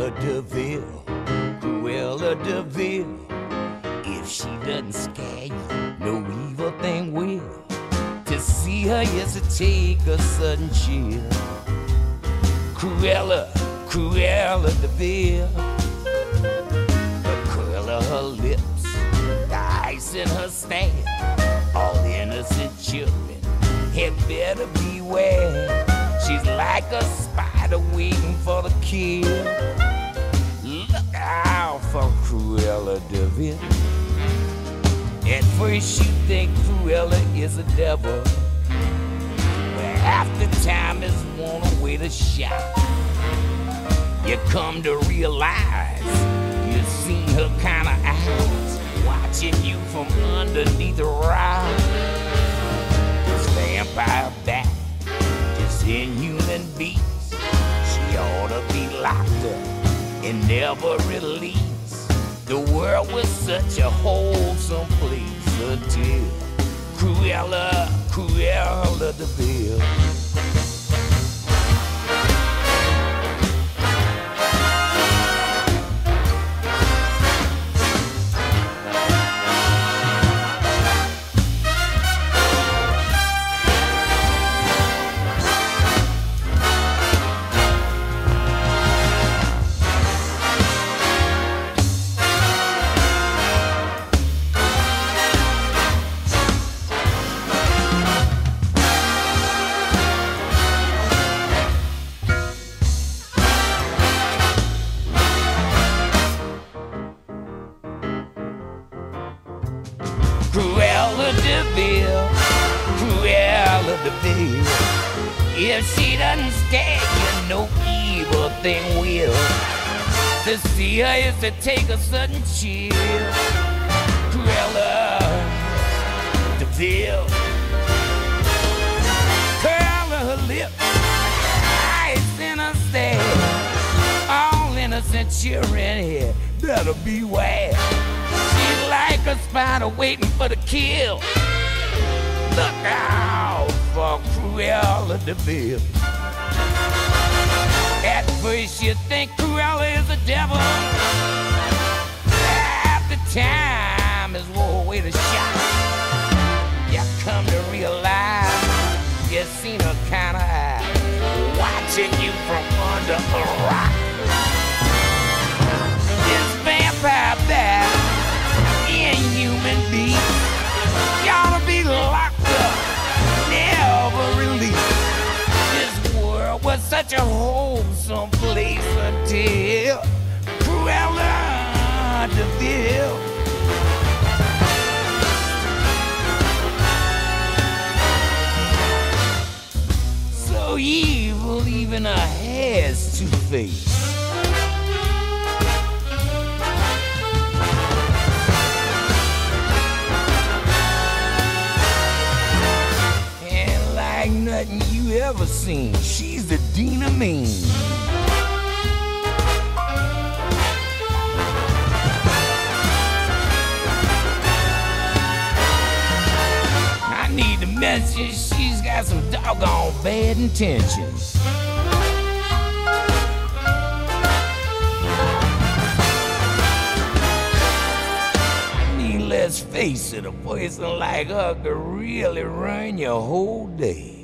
Cruella de Vil, Cruella de Vil. If she doesn't scare you, no evil thing will. To see her is to take a sudden chill. Cruella, Cruella de Vil. The curl of her lips, the ice in her stare. All innocent children had better beware. She's like a spider waiting for the kill. Look out for Cruella de Vil. At first you think Cruella is a devil, but after time is worn away the shout, you come to realize you've seen her kind of eyes watching you from underneath the rock. This vampire bat, this inhuman beast, she ought to be locked up and never released. The world was such a wholesome place until Cruella, Cruella de Vil. Cruella de Vil, Cruella de Vil. If she doesn't scare you, no evil thing will. To see her is to take a sudden chill. Cruella de Vil. Curl of her lip, ice in her stare. All innocent children here better beware. She's like a spider waiting for the kill. Look out for Cruella de Vil. At first you think Cruella is a devil. After time is wore away the shock, you come to realize you've seen her kind of eyes watching you from under a rock. This vampire bat, inhuman beast, you ought to be locked up, never released. This world was such a wholesome place until Cruella de Vil. So evil, even her hair's two-faced. Nothing you ever seen. She's the Dean of Mean. I need to mention she's got some doggone bad intentions. I mean, let's face it, a person like her could really ruin your whole day.